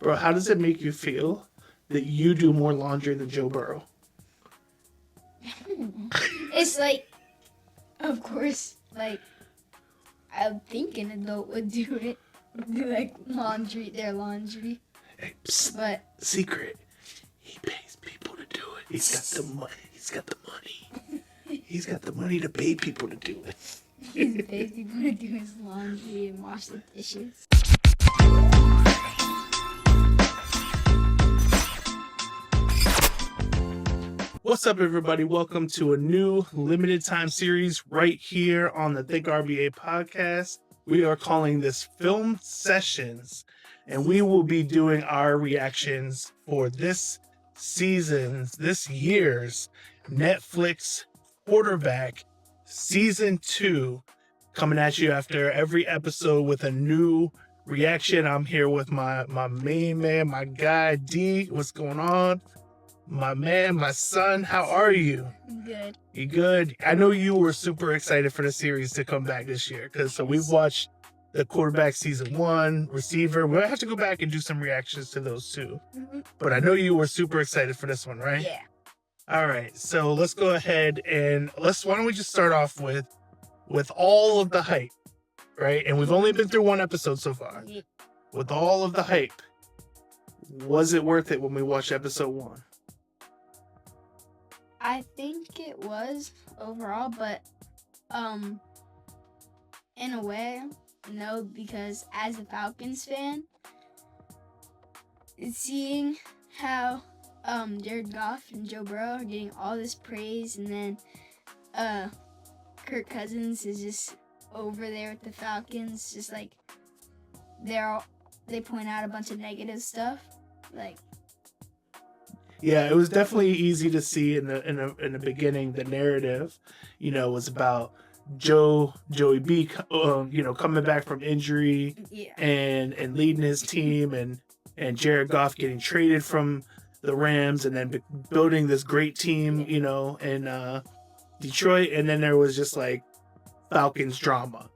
Bro, how does it make you feel that you do more laundry than Joe Burrow? It's like, of course, like, I think an adult would do it. Do, like, their laundry. Hey, psst, But secret. He pays people to do it. He's got the money. He's got the money. He's got the money to pay people to do it. he pays people to do his laundry and wash the dishes. What's up, everybody? Welcome to a new limited time series right here on the Think RBA podcast. We are calling this Film Sessions, and we will be doing our reactions for this year's Netflix Quarterback Season 2, coming at you after every episode with a new reaction. I'm here with my main man, my guy, D. What's going on? My man, my son, how are you? Good. You good? I know you were super excited for the series to come back this year, because we've watched the Quarterback Season 1, Receiver. We'll have to go back and do some reactions to those too. But I know you were super excited for this one, right? Yeah. All right, so let's go ahead and why don't we just start off with all of the hype, right? And we've only been through one episode so far. With all of the hype, was it worth it when we watched episode 1? I think it was overall, but in a way, no, because as a Falcons fan, seeing how Jared Goff and Joe Burrow are getting all this praise, and then Kirk Cousins is just over there with the Falcons, just like they point out a bunch of negative stuff, like. Yeah, it was definitely easy to see in the beginning. The narrative, was about Joey B, coming back from injury, Yeah. and leading his team, and Jared Goff getting traded from the Rams, and then building this great team, in Detroit, and then there was just like Falcons drama.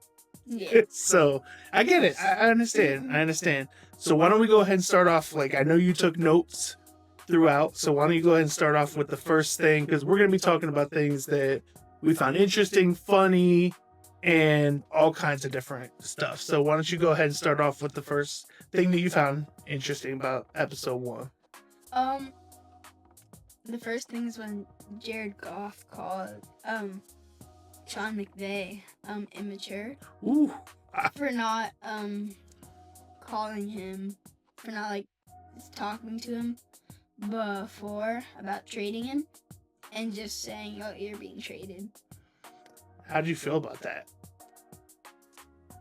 Yeah. So I get it. I understand. So why don't we go ahead and start off? Like, I know you took notes throughout, so why don't you go ahead and start off with the first thing, because we're going to be talking about things that we found interesting, funny, and all kinds of different stuff. So why don't you go ahead and start off with the first thing that you found interesting about episode 1? The first thing is when Jared Goff called Sean McVay immature. Ooh. For not calling him, for not like talking to him before about trading him, and just saying, "Oh, you're being traded." How do you feel about that?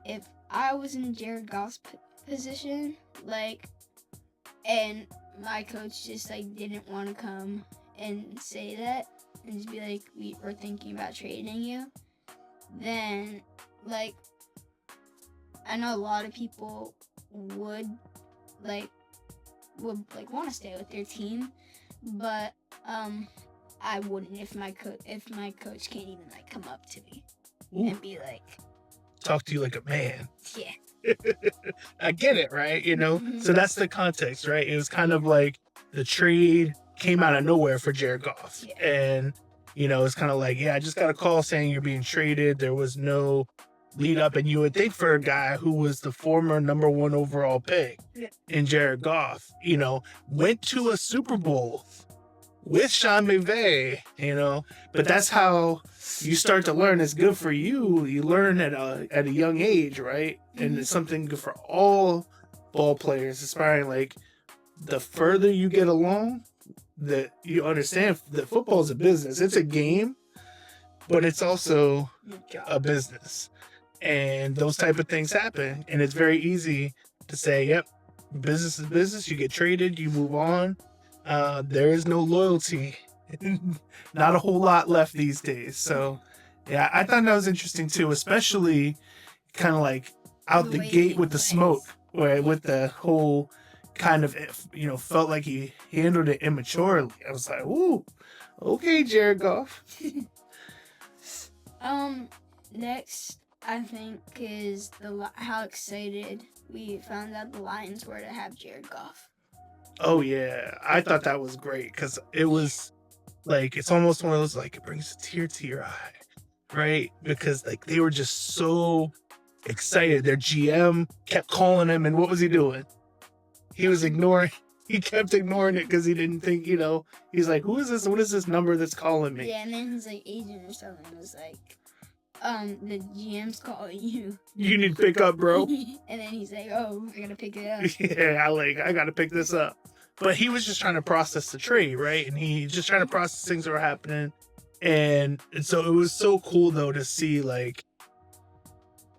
If I was in Jared Goff's position, and my coach just didn't want to come and say that and just be like, we're thinking about trading you, then I know a lot of people would want to stay with their team, but I wouldn't if my coach can't even come up to me. Ooh. And be like, talk to you like a man. Yeah. I get it, right? Mm-hmm. So that's the context, right? It was kind of like the trade came out of nowhere for Jared Goff. Yeah. And, it's kind of like, I just got a call saying you're being traded. There was no lead up. And you would think for a guy who was the former number 1 overall pick in Jared Goff, went to a Super Bowl with Sean McVay, but that's how you start to learn. It's good for you. You learn at a young age, right? And it's something good for all ball players, aspiring. Like, the further you get along, that you understand that football is a business. It's a game, but it's also a business. And those type of things happen. And it's very easy to say, yep, business is business. You get traded, you move on. There is no loyalty. Not a whole lot left these days. So, yeah, I thought that was interesting too, especially kind of like out the gate with the smoke, where with the whole kind of, felt like he handled it immaturely. I was like, ooh, okay, Jared Goff. Next, I think, is how excited we found out the Lions were to have Jared Goff. Oh yeah, I thought that was great because it was like it's almost one of those like it brings a tear to your eye, right? Because like they were just so excited. Their GM kept calling him, and what was he doing? He was ignoring. He kept ignoring it because he didn't think, he's like, who is this? What is this number that's calling me? Yeah, and then his like agent or something was like, the GM's calling you. You need to pick up, bro. And then he's like, oh, I gotta pick it up. Yeah, I gotta pick this up. But he was just trying to process the trade, right? And he just trying to process things that were happening. And so it was so cool though to see like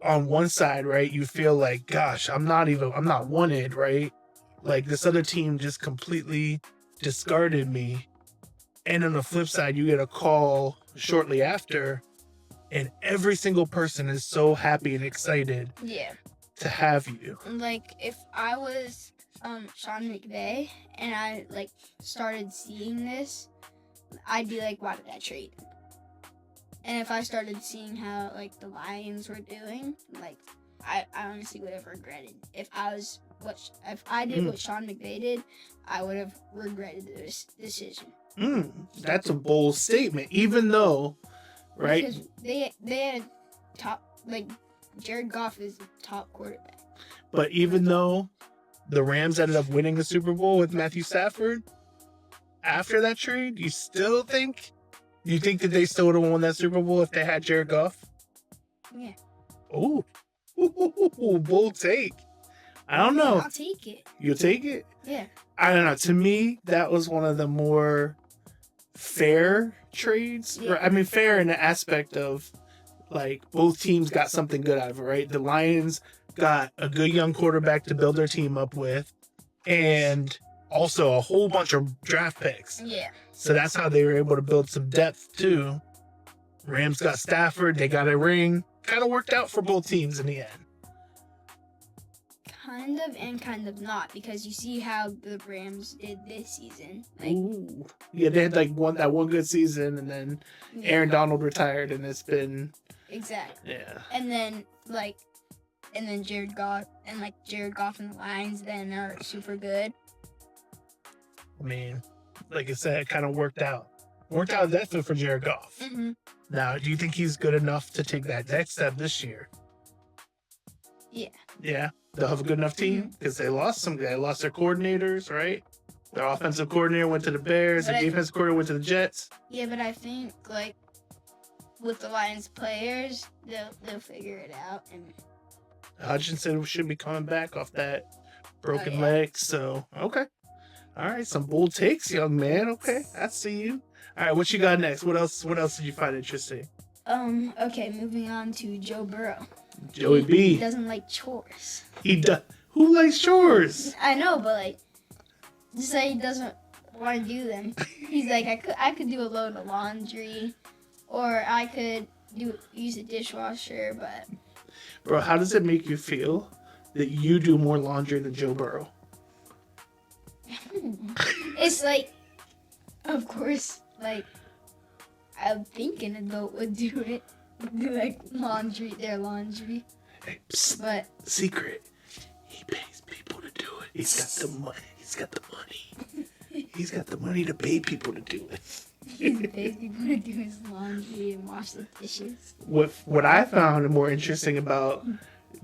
on one side, right, you feel like, gosh, I'm not wanted, right? Like this other team just completely discarded me. And on the flip side, you get a call shortly after, and every single person is so happy and excited to have you. Like if I was Sean McVay and I like started seeing this, I'd be like, why did I trade him? And if I started seeing how like the Lions were doing, like I honestly would have regretted if I did what Sean McVay did, I would have regretted this decision. That's a bold statement, even though, right? Because they had top, like Jared Goff is the top quarterback. But even though the Rams ended up winning the Super Bowl with Matthew Stafford after that trade, you think that they still would have won that Super Bowl if they had Jared Goff? Yeah. Ooh, bold take. I don't know. I'll take it. You'll take it? Yeah. I don't know. To me, that was one of the more fair trades. Yeah. I mean, fair in the aspect of like both teams got something good out of it, right? The Lions got a good young quarterback to build their team up with, and also a whole bunch of draft picks. Yeah. So that's how they were able to build some depth too. Rams got Stafford, they got a ring. Kind of worked out for both teams in the end. Kind of and kind of not, because you see how the Rams did this season. Like, Ooh. Yeah, they had like that one good season, and then Aaron Donald retired, and it's been exactly. Yeah. And then Jared Goff and the Lions then are super good. I mean, like I said, it kind of worked out. Worked out definitely for Jared Goff. Mm-hmm. Now, do you think he's good enough to take that next step this year? Yeah. Yeah, they'll have a good enough team because they lost their coordinators, right? Their offensive coordinator went to the Bears, their defensive coordinator went to the Jets. Yeah, but I think like with the Lions players, they'll figure it out. And Hutchinson should be coming back off that broken leg. So okay, all right, some bold takes, young man. Okay, I see you. All right, what you got next? What else did you find interesting? Okay, moving on to Joe Burrow. Joey B. He doesn't like chores. He does. Who likes chores? I know, but like, just like he doesn't want to do them. He's like, I could do a load of laundry, or I could use a dishwasher, but. Bro, how does it make you feel that you do more laundry than Joe Burrow? It's like, of course, like, I would think an adult would do it. Do like their laundry. Hey, psst, but secret, he pays people to do it. He's got the money. He's got the money to pay people to do it. He pays people to do his laundry and wash the dishes. What I found more interesting about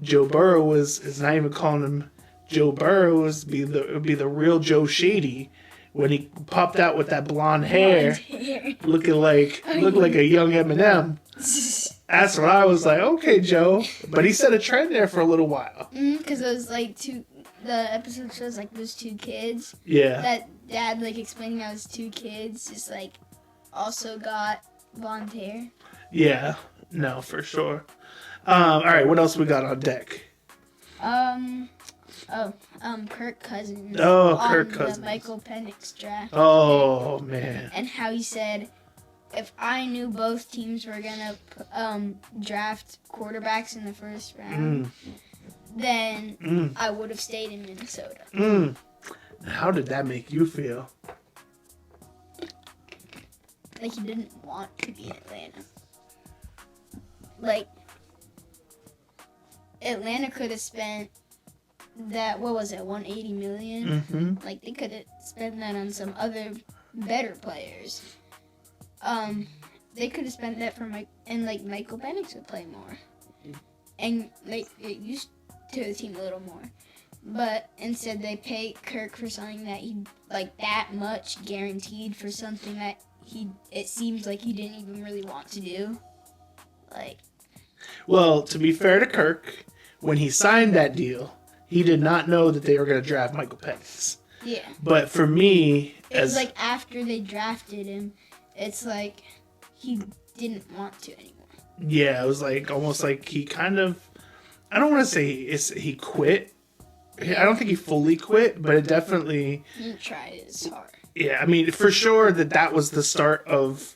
Joe Burrow is not even calling him Joe Burrow. It would be the real Joe Shady when he popped out with that blonde hair. Looking like a young Eminem. That's what I was like, okay, Joe. But he set a trend there for a little while. Because it was like the episode shows like those two kids. Yeah. That dad like explaining how his two kids just like also got blonde hair. Yeah. No, for sure. All right, what else we got on deck? Kirk Cousins. Oh, Kirk Cousins. The Michael Penix draft. Oh, man. And how he said, if I knew both teams were gonna draft quarterbacks in the first round, then I would have stayed in Minnesota. How did that make you feel? Like he didn't want to be in Atlanta. Like Atlanta could have spent that, what was it, 180 million? Mm-hmm. Like, they could have spent that on some other better players. They could have spent that for Michael Penix would play more. And, like, it used to the team a little more. But instead they pay Kirk for something that he, like, that much guaranteed for something that it seems like he didn't even really want to do. Like. Well, to be fair to Kirk, when he signed that deal, he did not know that they were going to draft Michael Penix. Yeah. But for me, it was like after they drafted him, it's like he didn't want to anymore. Yeah, it was like almost like he kind of, I don't want to say he quit. I don't think he fully quit, but it definitely. He tried his hard. Yeah, I mean, for sure that was the start of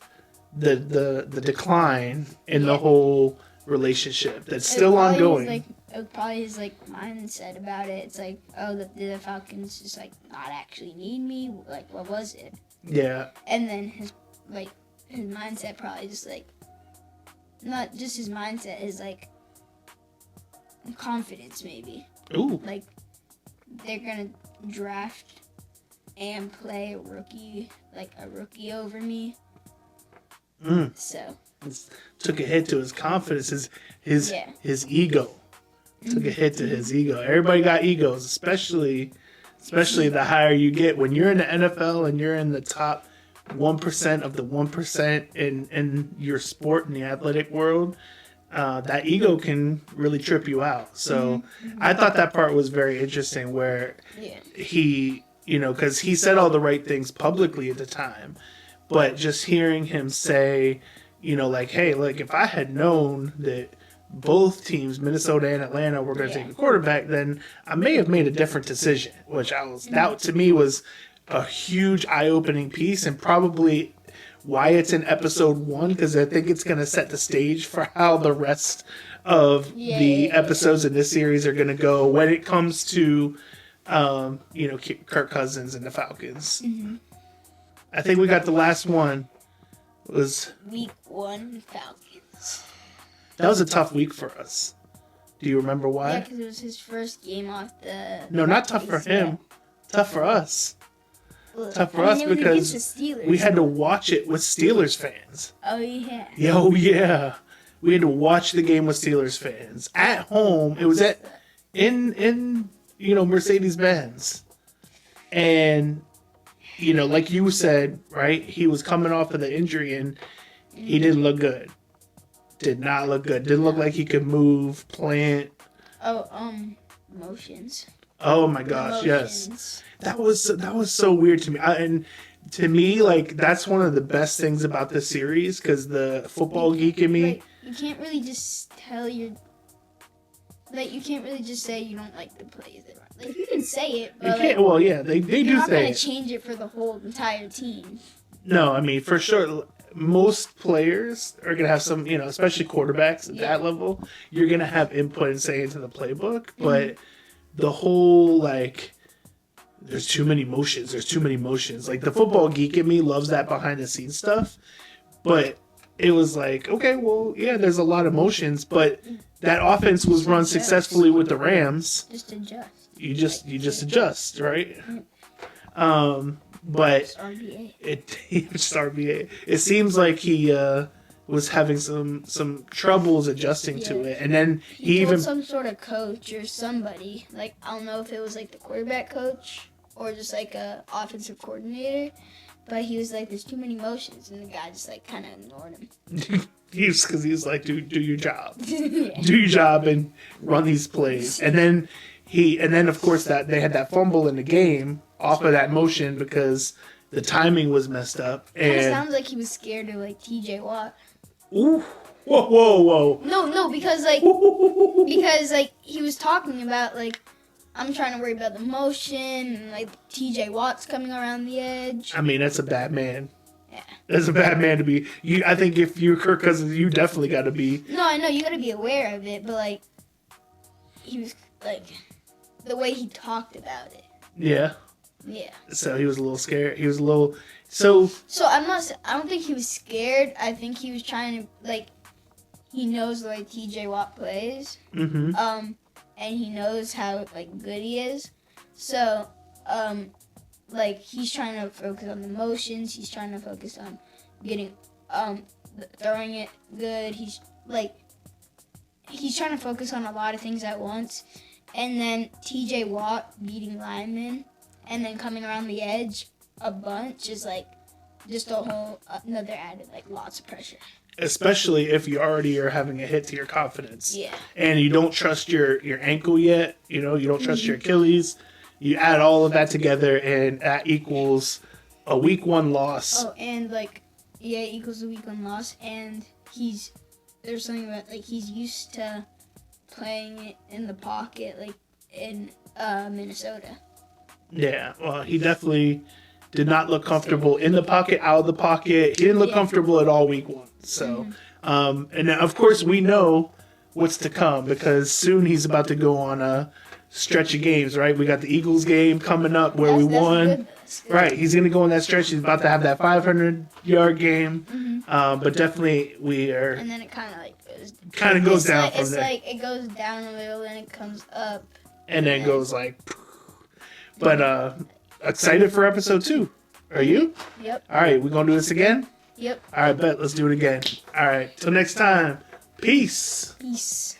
the decline in the whole relationship. That's still ongoing. It was probably his mindset about it. It's like, oh, the Falcons just not actually need me. Like, what was it? Yeah. And then his mindset probably just not just his mindset, his confidence maybe. Ooh. Like, they're gonna draft and play a rookie over me. So took a hit to his confidence, his ego. Took a hit to his ego. Everybody got egos, especially the higher you get. When you're in the NFL and you're in the top 1% of the 1% in your sport in the athletic world, that ego can really trip you out. So I thought that part was very interesting where he, because he said all the right things publicly at the time, but just hearing him say, hey, if I had known that both teams, Minnesota and Atlanta, were going to take a quarterback, then I may have made a different decision, that to me was a huge eye-opening piece and probably why it's in episode 1, because I think it's going to set the stage for how the rest of the episodes in this series are going to go when it comes to, Kirk Cousins and the Falcons. Mm-hmm. I think we got the last one. It was Week 1 Falcons. That was a tough week for us. Do you remember why? Yeah, because it was his first game off the... No, not tough for him. Tough for us. Tough for us because we had to watch it with Steelers fans. Oh, yeah. Oh, yeah. We had to watch the game with Steelers fans. At home, it was in Mercedes-Benz. And, like you said, right, he was coming off of the injury and he didn't look good. Did not look good. Didn't look like he could move, plant. Motions. Oh my gosh, yes. That was so weird to me. And to me, that's one of the best things about this series because the football geek in me. You can't really just tell you can't really just say you don't like the plays. You can say it, but you can't. Well, yeah, they do say it. You're not gonna change it for the whole entire team. No, I mean for sure. Most players are gonna have some, especially quarterbacks at that level. You're gonna have input and say into the playbook, but the whole there's too many motions. There's too many motions. The football geek in me loves that behind the scenes stuff, but it was okay, well, yeah, there's a lot of motions, but that offense was run successfully with the Rams. Just adjust. You just adjust, right? But just RBA. Just RBA. It seems like he was having some troubles adjusting to it, and then he told even some sort of coach or somebody. I don't know if it was the quarterback coach or just a offensive coordinator, but he was there's too many motions, and the guy just kind of ignored him. because he's like, do your job, do your job, and run these plays, and then of course that they had that fumble in the game off of that motion because the timing was messed up. And it sounds like he was scared of TJ Watt. Ooh, whoa. No, because he was talking about I'm trying to worry about the motion and TJ Watt's coming around the edge. I mean, that's a bad man. Yeah. That's a bad man to be. I think if you're Kirk Cousins, you definitely got to be. No, I know you got to be aware of it, but he was the way he talked about it. Yeah. Yeah. So he was a little scared. He was a little. So I don't think he was scared. I think he was trying to he knows the way TJ Watt plays. Mm-hmm. and he knows how like good he is. So like he's trying to focus on the motions. He's trying to focus on getting throwing it good. He's trying to focus on a lot of things at once. And then T.J. Watt beating linemen and then coming around the edge a bunch is like just a whole another added like lots of pressure. Especially if you already are having a hit to your confidence. Yeah. And you don't trust your ankle yet. You know, you don't trust your Achilles. You add all of that together, and that equals a week 1 loss. Oh, and like, yeah, it equals a week 1 loss. And there's something about like he's used to playing it in the pocket, like in Minnesota. Yeah, well, he definitely did not look comfortable in the pocket, out of the pocket. He didn't look comfortable at all week 1. So, and of course we know what's to come because soon he's about to go on a stretch of games, right? We got the Eagles game coming up where we won. Good. Right, he's going to go on that stretch. He's about to have that 500-yard game. But definitely we are... And then it kind of like goes down from it's there. It's like it goes down a little and it comes up. And then goes like... But excited for episode 2. Are you? Yep. All right, we're going to do this again? Yep. All right, bet. Let's do it again. All right, till next time. Peace. Peace.